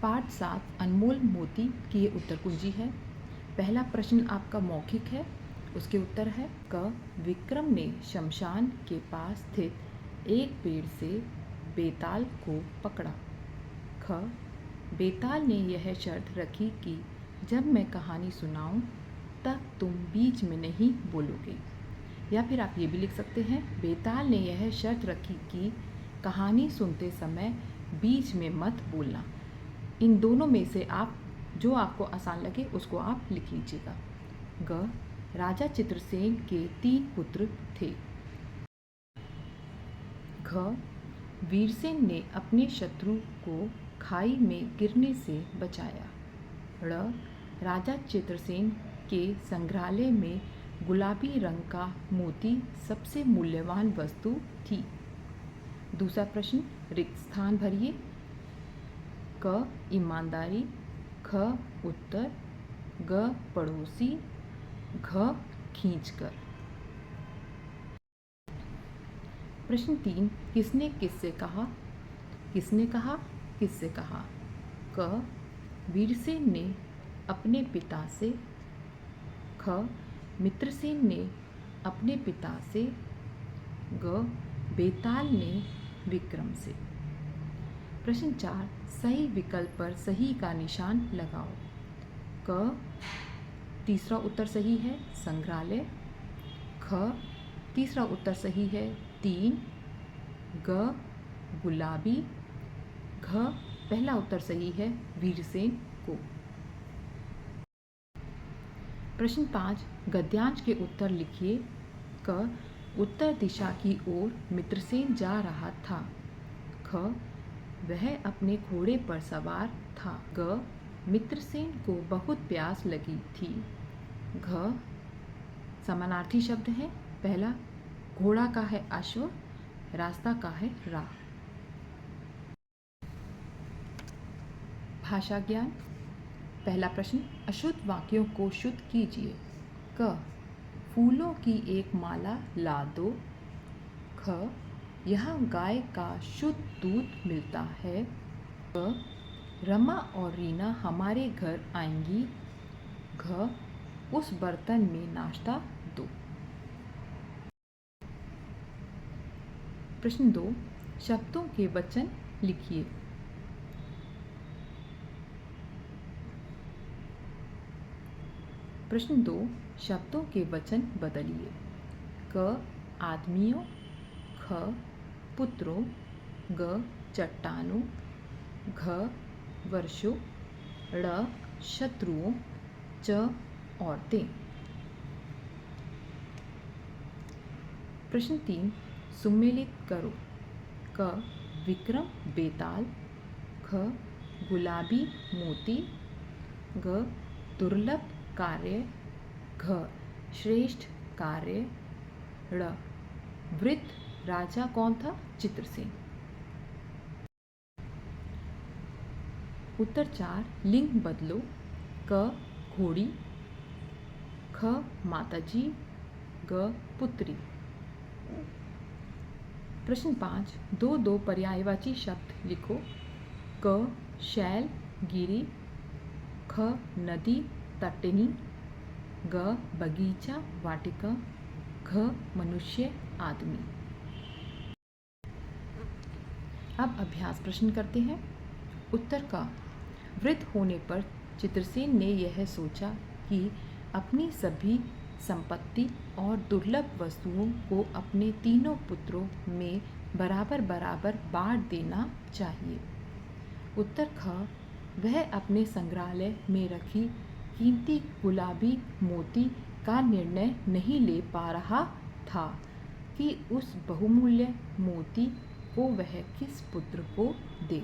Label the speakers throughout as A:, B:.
A: पाठ 7 अनमोल मोती की ये उत्तर कुंजी है। पहला प्रश्न आपका मौखिक है, उसके उत्तर है क। विक्रम ने शमशान के पास स्थित एक पेड़ से बेताल को पकड़ा। ख। बेताल ने यह शर्त रखी कि जब मैं कहानी सुनाऊं तब तुम बीच में नहीं बोलोगे। या फिर आप ये भी लिख सकते हैं, बेताल ने यह शर्त रखी कि कहानी सुनते समय बीच में मत बोलना। इन दोनों में से आप जो आपको आसान लगे उसको आप लिख लीजिएगा। ग। राजा चित्रसेन के 3 पुत्र थे। घ। वीरसेन ने अपने शत्रु को खाई में गिरने से बचाया। ड़। राजा चित्रसेन के संग्रहालय में गुलाबी रंग का मोती सबसे मूल्यवान वस्तु थी। दूसरा प्रश्न, रिक्त स्थान भरिए। क। ईमानदारी। ख। उत्तर। ग। पड़ोसी। घ। खींचकर। प्रश्न 3, किसने किससे कहा। किसने कहा, किससे कहा। क। वीरसेन ने अपने पिता से। ख। मित्रसेन ने अपने पिता से। ग। बेताल ने विक्रम से। प्रश्न 4, सही विकल्प पर सही का निशान लगाओ। क। तीसरा उत्तर सही है, संग्रहालय। ख। तीसरा उत्तर सही है, 3। ग। गुलाबी। घ। पहला उत्तर सही है, वीरसेन को। प्रश्न 5, गद्यांश के उत्तर लिखिए। क। उत्तर दिशा की ओर मित्रसेन जा रहा था। ख। वह अपने घोड़े पर सवार था। ग। मित्रसेन को बहुत प्यास लगी थी। घ। समानार्थी शब्द है। पहला घोड़ा का है अश्व, रास्ता का है राह। भाषा ज्ञान। पहला प्रश्न, अशुद्ध वाक्यों को शुद्ध कीजिए। क। फूलों की एक माला ला दो। ख। यहाँ गाय का शुद्ध दूध मिलता है। ग। रमा और रीना हमारे घर आएंगी। घ। उस बर्तन में नाश्ता दो। प्रश्न 2, शब्दों के वचन लिखिए। प्रश्न 2, शब्दों के वचन बदलिए। क। आदमियों। ख। पुत्रों। ग। चट्टानों। घ। वर्षों। ड़। शत्रुओं। च। औरतें। प्रश्न 3, सुमेलित करो। क। विक्रम बेताल। ख। गुलाबी मोती। ग। दुर्लभ कार्य। घ। श्रेष्ठ कार्य। ड़। वृद्ध राजा कौन था, चित्रसेन। उत्तर 4, लिंग बदलो। क। घोड़ी। ख। माताजी। ग। पुत्री। प्रश्न 5, 2 पर्यायवाची शब्द लिखो। क। शैल गिरी। ख। नदी तटनी। ग। बगीचा वाटिका। घ। मनुष्य आदमी। अब अभ्यास प्रश्न करते हैं। उत्तर का, वृद्ध होने पर चित्रसेन ने यह सोचा कि अपनी सभी संपत्ति और दुर्लभ वस्तुओं को अपने तीनों पुत्रों में बराबर बराबर बांट देना चाहिए। उत्तर ख। वह अपने संग्रहालय में रखी कीमती गुलाबी मोती का निर्णय नहीं ले पा रहा था कि उस बहुमूल्य मोती को वह किस पुत्र को दे।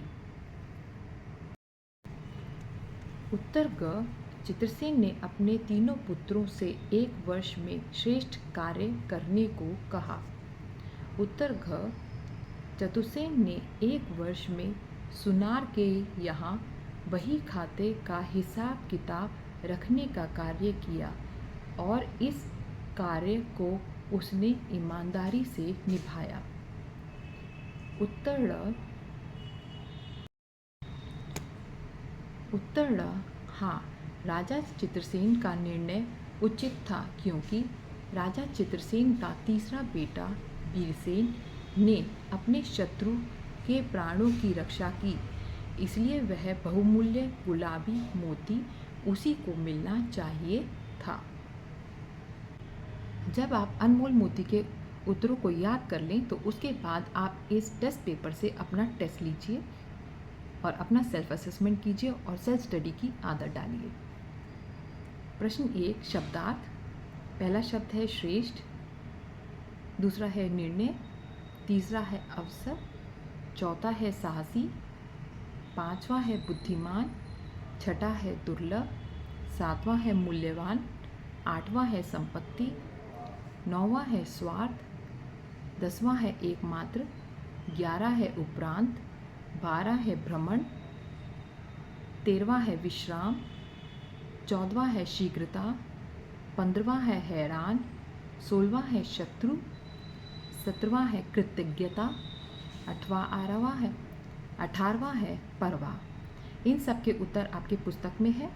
A: उत्तर ग। चित्रसेन ने अपने तीनों पुत्रों से 1 वर्ष में श्रेष्ठ कार्य करने को कहा। उत्तर घ। चतुर्सेन ने 1 वर्ष में सुनार के यहाँ बही खाते का हिसाब किताब रखने का कार्य किया और इस कार्य को उसने ईमानदारी से निभाया। उत्तर ड़। उत्तर ड़, हाँ, राजा चित्रसेन का निर्णय उचित था क्योंकि राजा चित्रसेन का तीसरा बेटा वीरसेन ने अपने शत्रु के प्राणों की रक्षा की, इसलिए वह बहुमूल्य गुलाबी मोती उसी को मिलना चाहिए था। जब आप अनमोल मोती के उत्तरों को याद कर लें तो उसके बाद आप इस टेस्ट पेपर से अपना टेस्ट लीजिए और अपना सेल्फ असेसमेंट कीजिए और सेल्फ स्टडी की आदत डालिए। प्रश्न 1, शब्दार्थ। पहला शब्द है श्रेष्ठ, दूसरा है निर्णय, तीसरा है अवसर, चौथा है साहसी, पांचवा है बुद्धिमान, छठा है दुर्लभ, सातवां है मूल्यवान, आठवां है संपत्ति, नौवां है स्वार्थ, 10वां है एकमात्र, 11 है उपरांत, 12 है भ्रमण, 13वां है विश्राम, 14वां है शीघ्रता, 15वां है हैरान, 16वां है शत्रु, 17वां है कृतज्ञता, 18वां है परवाह। इन सब के उत्तर आपके पुस्तक में है।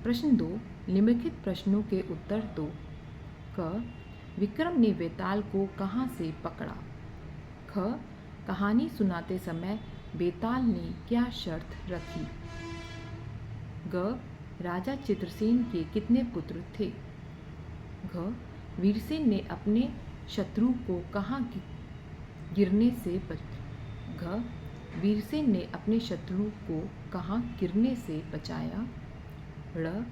A: प्रश्न 2, निम्नलिखित प्रश्नों के उत्तर दो। क, विक्रम ने बेताल को कहाँ से पकड़ा? ख, कहानी सुनाते समय बेताल ने क्या शर्त रखी? ग, राजा चित्रसेन के कितने पुत्र थे? घ, वीरसेन ने अपने शत्रु को कहाँ गिरने से घ, वीरसेन ने अपने शत्रु को कहाँ गिरने से बचाया? ड़,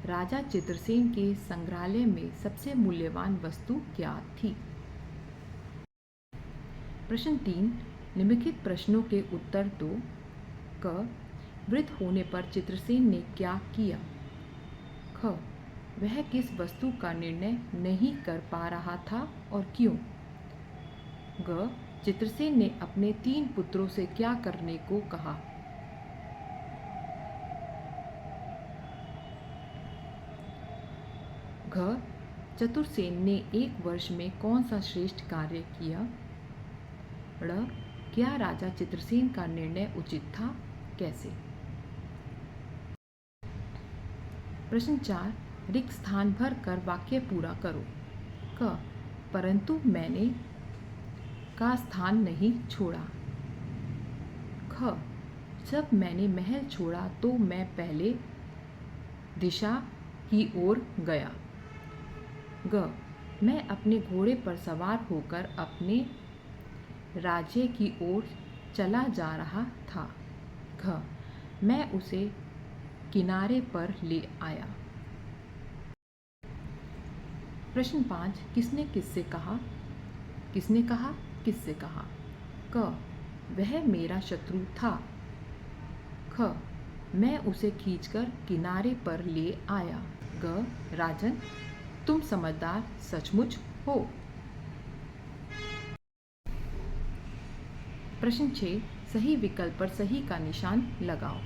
A: राजा चित्रसेन के संग्रहालय में सबसे मूल्यवान वस्तु क्या थी? प्रश्न 3, निम्नलिखित प्रश्नों के उत्तर दो। क, वृद्ध होने पर चित्रसेन ने क्या किया? ख, वह किस वस्तु का निर्णय नहीं कर पा रहा था और क्यों? ग, चित्रसेन ने अपने 3 पुत्रों से क्या करने को कहा? घ, चतुरसेन ने 1 वर्ष में कौन सा श्रेष्ठ कार्य किया? ड़, क्या राजा चित्रसेन का निर्णय उचित था? कैसे? प्रश्न 4, रिक्त स्थान भर कर वाक्य पूरा करो। क, परंतु मैंने का स्थान नहीं छोड़ा। ख, जब मैंने महल छोड़ा तो मैं पहले दिशा की ओर गया। ग, मैं अपने घोड़े पर सवार होकर अपने राज्य की ओर चला जा रहा था। घ, मैं उसे किनारे पर ले आया। प्रश्न 5, किसने किससे कहा? किसने कहा, किससे कहा? क, वह मेरा शत्रु था। ख, मैं उसे खींचकर किनारे पर ले आया। ग, राजन, तुम समझदार सचमुच हो। प्रश्न 6, सही विकल्प पर सही का निशान लगाओ।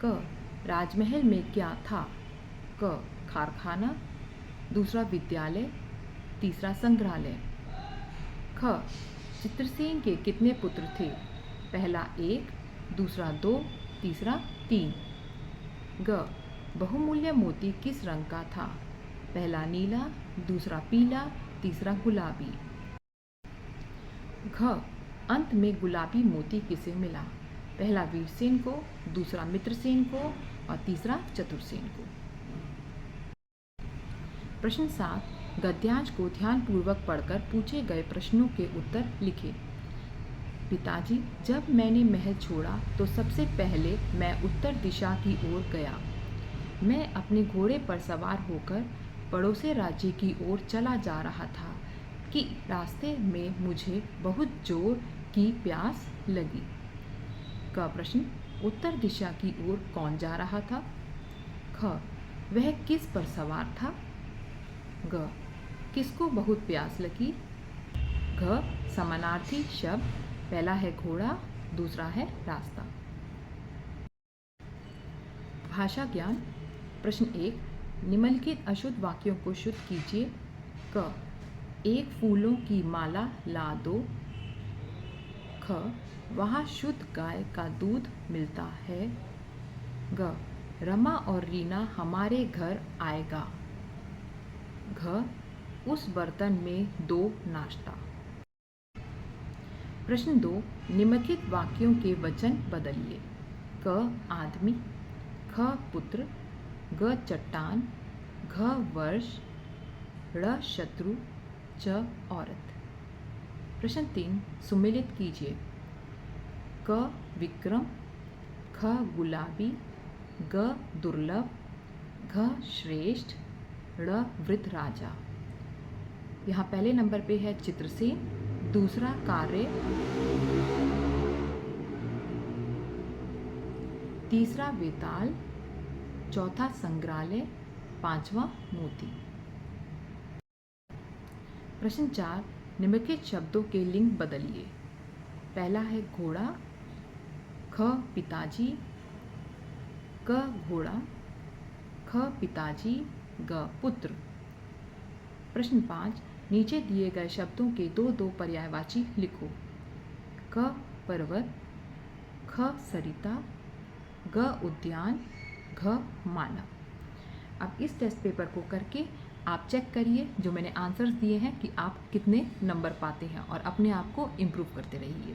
A: क, राजमहल में क्या था? क, कारखाना, दूसरा विद्यालय, तीसरा संग्रहालय। ख, चित्रसेन के कितने पुत्र थे? पहला 1, दूसरा 2, तीसरा 3। ग, बहुमूल्य मोती किस रंग का था? पहला नीला, दूसरा पीला, तीसरा गुलाबी। घ, अंत में गुलाबी मोती किसे मिला? पहला वीरसेन को, दूसरा मित्रसेन को और तीसरा चतुरसेन को। प्रश्न 7, गद्यांश को ध्यानपूर्वक पढ़कर पूछे गए प्रश्नों के उत्तर लिखें। पिताजी, जब मैंने महल छोड़ा तो सबसे पहले मैं उत्तर दिशा की ओर गया। मैं अपने घोड़े पर सवार होकर पड़ोसी राज्य की ओर चला जा रहा था कि रास्ते में मुझे बहुत जोर की प्यास लगी। का प्रश्न, उत्तर दिशा की ओर कौन जा रहा था? ख, वह किस पर सवार था? ग, किसको बहुत प्यास लगी? घ, समानार्थी शब्द, पहला है घोड़ा, दूसरा है रास्ता। भाषा ज्ञान। प्रश्न 1, निम्नलिखित अशुद्ध वाक्यों को शुद्ध कीजिए। क, एक फूलों की माला ला दो। ख वहाँ शुद्ध गाय का दूध मिलता है। ग रमा और रीना हमारे घर आएगा। घ उस बर्तन में 2 नाश्ता। प्रश्न 2, निम्नलिखित वाक्यों के वचन बदलिए। क आदमी, ख पुत्र, ग चट्टान, घ वर्ष, ड़ शत्रु, च औरत। प्रश्न 3, सुमेलित कीजिए। क विक्रम, ख गुलाबी, ग दुर्लभ, घ श्रेष्ठ, ड़ वृद्ध राजा। यहाँ पहले नंबर पे है चित्रसेन, दूसरा कार्य, तीसरा वेताल, चौथा संग्रहालय, पांचवा मोती। प्रश्न 4, निम्नलिखित शब्दों के लिंग बदलिए। पहला है घोड़ा, ख पिताजी, क घोड़ा, ख पिताजी, ग पुत्र। प्रश्न 5, नीचे दिए गए शब्दों के 2 पर्यायवाची लिखो। क पर्वत, ख सरिता, ग उद्यान, घ मानव। अब इस टेस्ट पेपर को करके आप चेक करिए जो मैंने आंसर्स दिए हैं कि आप कितने नंबर पाते हैं और अपने आप को इम्प्रूव करते रहिए।